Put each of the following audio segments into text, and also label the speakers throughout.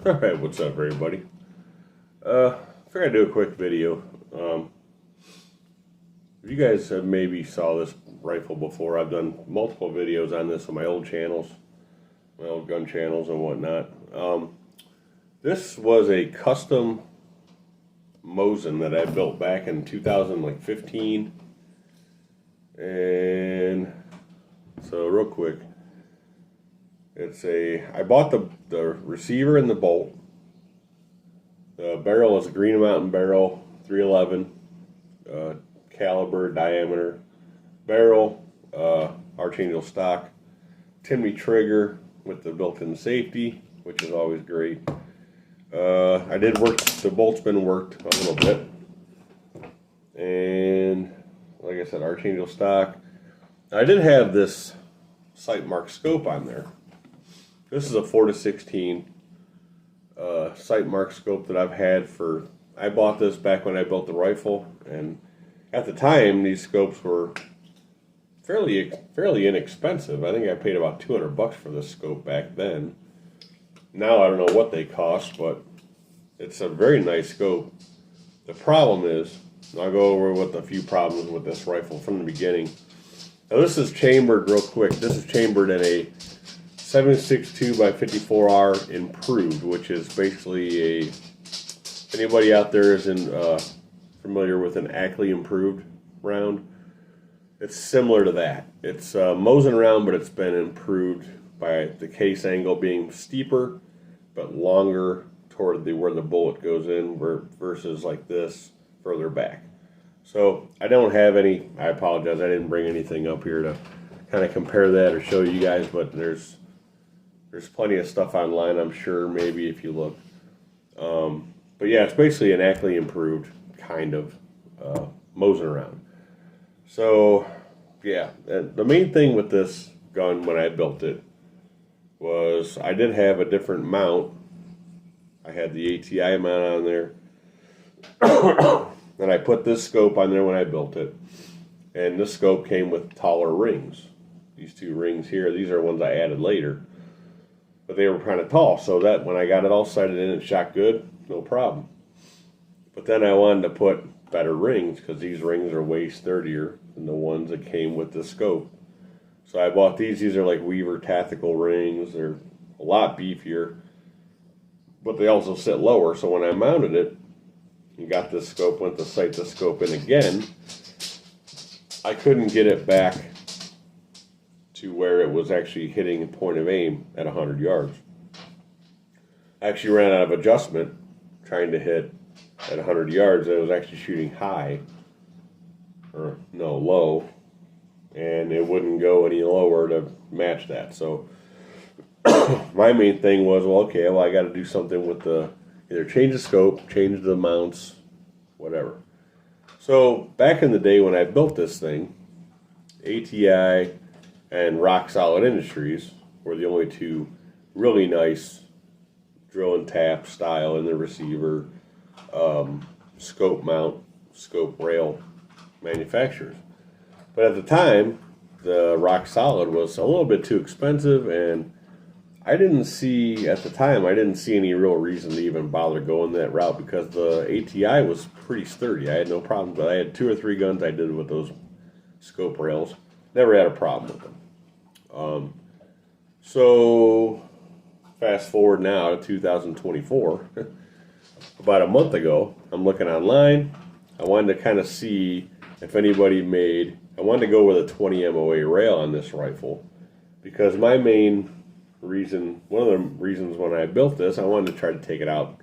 Speaker 1: Alright, what's up everybody? Figured I'd do a quick video. You guys have maybe saw this rifle before. I've done multiple videos on this on my old channels, my old gun channels and whatnot. This was a custom mosin that I built back in 2015. And so real quick, I bought the receiver and the bolt. The barrel is a Green Mountain barrel, 311 caliber, diameter barrel, Archangel stock, Timney trigger with the built-in safety, which is always great. I did work, the bolt's been worked a little bit, and like I said, Archangel stock. I did have this sight mark scope on there. This is a 4-16 sight mark scope that I've had for, I bought this back when I built the rifle, and at the time these scopes were fairly inexpensive. I think I paid about $200 for this scope back then. Now I don't know what they cost, but it's a very nice scope. The problem is, I'll go over with a few problems with this rifle from the beginning. Now this is chambered real quick. This is chambered in a 7.62 by 54R improved, which is basically a, anybody out there is familiar with an Ackley improved round. It's similar to that. It's a mosin round, but it's been improved by the case angle being steeper but longer toward where the bullet goes in versus like this further back. So I don't have any, I apologize, I didn't bring anything up here to kind of compare that or show you guys, but there's plenty of stuff online, I'm sure, maybe if you look. But yeah, it's basically an Ackley improved kind of mosin round. So yeah, the main thing with this gun when I built it was I did have a different mount. I had the ATI mount on there. And I put this scope on there when I built it. And this scope came with taller rings. These two rings here, these are ones I added later. But they were kind of tall, so that when I got it all sighted in and shot good, no problem. But then I wanted to put better rings because these rings are way sturdier than the ones that came with the scope. So I bought these. These are like Weaver tactical rings. They're a lot beefier, but they also sit lower. So when I mounted it and got this scope, went to sight the scope in again, I couldn't get it back to where it was actually hitting a point of aim at 100 yards. I actually ran out of adjustment trying to hit at 100 yards. It was actually shooting high, or no, low, and it wouldn't go any lower to match that. So my main thing was, well, okay, well, I got to do something with the, either change the scope, change the mounts, whatever. So back in the day when I built this thing, ATI and Rock Solid Industries were the only two really nice drill and tap style in the receiver scope mount, scope rail manufacturers. But at the time, the Rock Solid was a little bit too expensive, and I didn't see, at the time, I didn't see any real reason to even bother going that route because the ATI was pretty sturdy. I had no problem, but I had 2 or 3 guns I did with those scope rails. Never had a problem with them. So fast forward now to 2024. About a month ago, I'm looking online. I wanted to kind of see if anybody made, I wanted to go with a 20 MOA rail on this rifle because my main reason, one of the reasons when I built this, I wanted to try to take it out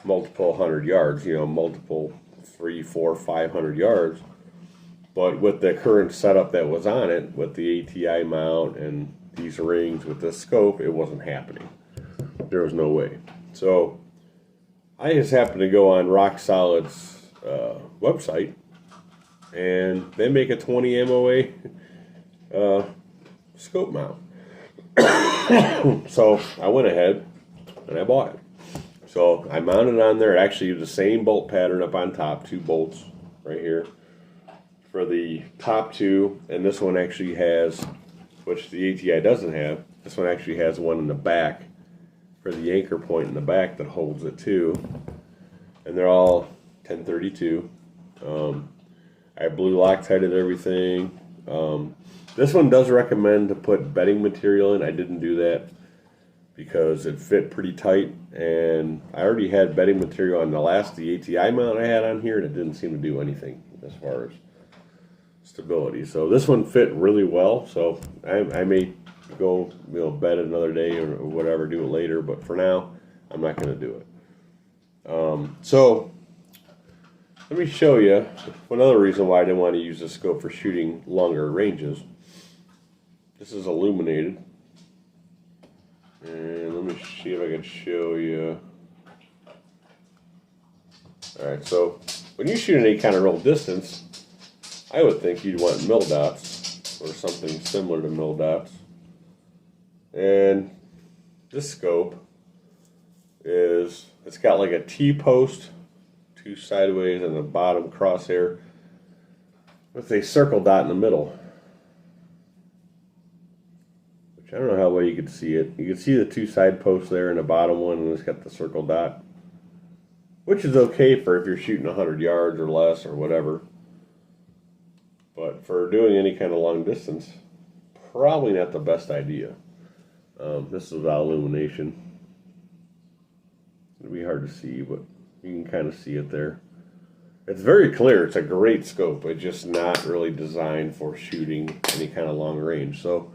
Speaker 1: multiple 100 yards, you know, multiple 300, 400, 500 yards. But with the current setup that was on it, with the ATI mount and these rings with this scope, it wasn't happening. There was no way. So I just happened to go on Rock Solid's website, and they make a 20 MOA scope mount. So I went ahead and I bought it. So I mounted on there. Actually, the same bolt pattern up on top, 2 bolts right here for the top 2, and this one actually has, which the ATI doesn't have, this one actually has one in the back for the anchor point in the back that holds it too. And they're all 1032. I blue Loctited everything. This one does recommend to put bedding material in. I didn't do that because it fit pretty tight, and I already had bedding material on the ATI mount I had on here, and it didn't seem to do anything as far as stability. So this one fit really well. So I may go bed another day or whatever, do it later, but for now I'm not going to do it. So let me show you another reason why I didn't want to use this scope for shooting longer ranges. This is illuminated, and let me see if I can show you. Alright, so when you shoot any kind of real distance, I would think you'd want mil dots or something similar to mil dots. And this scope it's got like a T-post, two sideways, and the bottom crosshair with a circle dot in the middle. Which I don't know how well you can see it. You can see the two side posts there and the bottom one, and it's got the circle dot. Which is okay for if you're shooting 100 yards or less or whatever. But for doing any kind of long distance, probably not the best idea. This is without illumination. It'll be hard to see, but you can kind of see it there. It's very clear. It's a great scope. It's just not really designed for shooting any kind of long range. So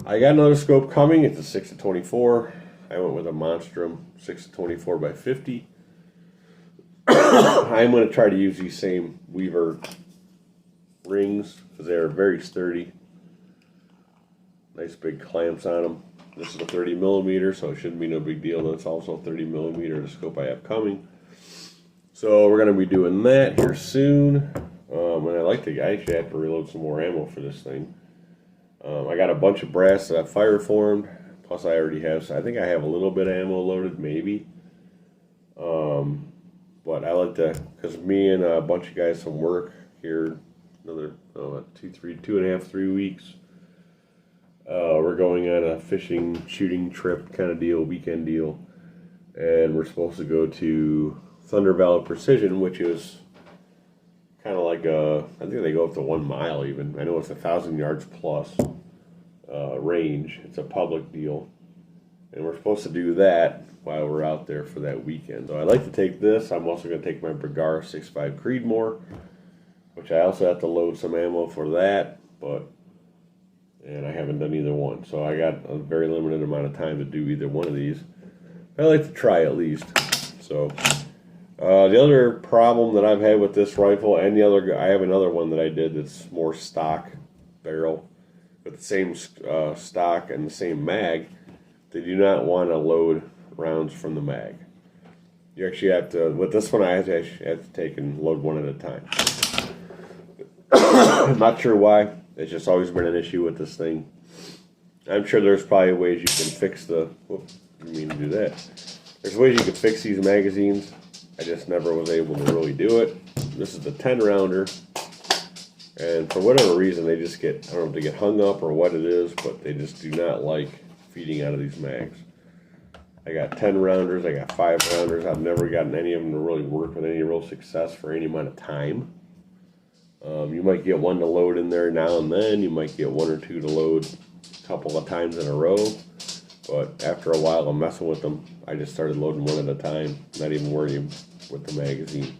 Speaker 1: I got another scope coming. It's a 6 to 24. I went with a Monstrum 6 to 24 by 50. I'm going to try to use these same Weaver rings because they are very sturdy. Nice big clamps on them. This is a 30 millimeter, so it shouldn't be no big deal. That's also a 30 millimeter, the scope I have coming. So we're going to be doing that here soon. And I actually have to reload some more ammo for this thing. I got a bunch of brass that I fire formed. Plus I already have, so I think I have a little bit of ammo loaded, maybe. But I like to, because me and a bunch of guys from work here, another 2.5, 3 weeks. We're going on a fishing, shooting trip kind of deal, weekend deal. And we're supposed to go to Thunder Valley Precision, which is kind of like I think they go up to 1 mile even. I know it's 1,000 yards plus range. It's a public deal. And we're supposed to do that while we're out there for that weekend. So I'd like to take this. I'm also going to take my Bergara 6.5 Creedmoor, which I also have to load some ammo for that, and I haven't done either one. So I got a very limited amount of time to do either one of these. I'd like to try at least. So the other problem that I've had with this rifle, and I have another one that I did that's more stock barrel, with the same stock and the same mag. They do not want to load rounds from the mag. You actually have to, with this one I have to take and load one at a time. I'm not sure why. It's just always been an issue with this thing. I'm sure there's probably ways you can fix whoops, didn't mean to do that. There's ways you can fix these magazines. I just never was able to really do it. This is the 10 rounder. And for whatever reason, they just get, I don't know if they get hung up or what it is, but they just do not like feeding out of these mags. I got 10 rounders, I got 5 rounders. I've never gotten any of them to really work with any real success for any amount of time. You might get one to load in there now and then. You might get 1 or 2 to load a couple of times in a row. But after a while of messing with them, I just started loading one at a time, not even worrying with the magazine.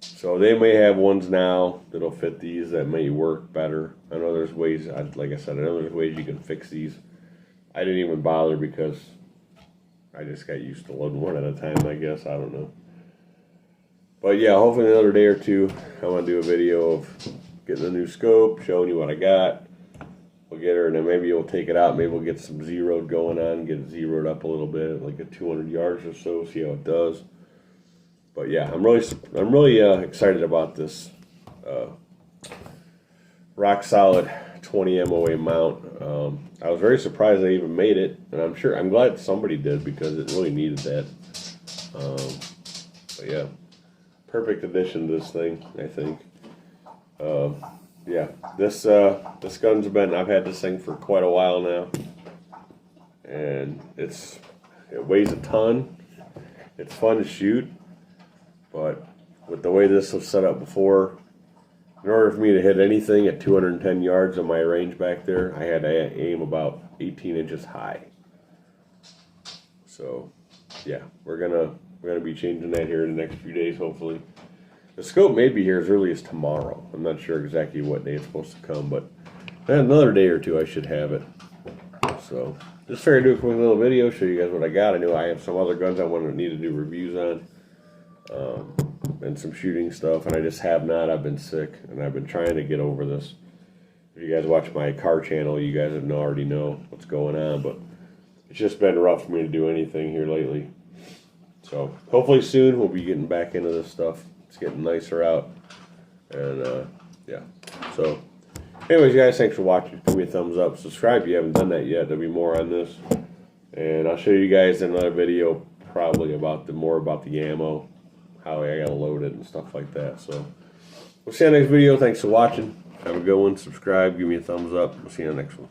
Speaker 1: So they may have ones now that'll fit these that may work better. I know there's ways, like I said, I know there's ways you can fix these. I didn't even bother because I just got used to loading one at a time, I guess. I don't know. But yeah, hopefully in another day or two, I want to do a video of getting a new scope, showing you what I got. We'll get her, and then maybe we'll take it out. Maybe we'll get some zeroed going on, get it zeroed up a little bit, like at 200 yards or so, see how it does. But yeah, I'm really excited about this rock solid 20 MOA mount. I was very surprised they even made it, and I'm glad somebody did because it really needed that. But yeah, perfect addition to this thing, I think. Yeah, this gun's I've had this thing for quite a while now, and it weighs a ton. It's fun to shoot, but with the way this was set up before, in order for me to hit anything at 210 yards on my range back there, I had to aim about 18 inches high. So, yeah, we're gonna be changing that here in the next few days, hopefully. The scope may be here as early as tomorrow. I'm not sure exactly what day it's supposed to come, but another day or two I should have it. So, just figured to do a quick little video, show you guys what I got. I know I have some other guns I need to do reviews on, and some shooting stuff, and I just have not. I've been sick, and I've been trying to get over this. If you guys watch my car channel, you guys already know what's going on, but it's just been rough for me to do anything here lately. So hopefully soon we'll be getting back into this stuff. It's getting nicer out, and yeah. So anyways, guys, thanks for watching. Give me a thumbs up, subscribe if you haven't done that yet. There'll be more on this, and I'll show you guys in another video probably about more about the ammo, how I gotta load it and stuff like that. So we'll see you in the next video. Thanks for watching. Have a good one. Subscribe. Give me a thumbs up. We'll see you in the next one.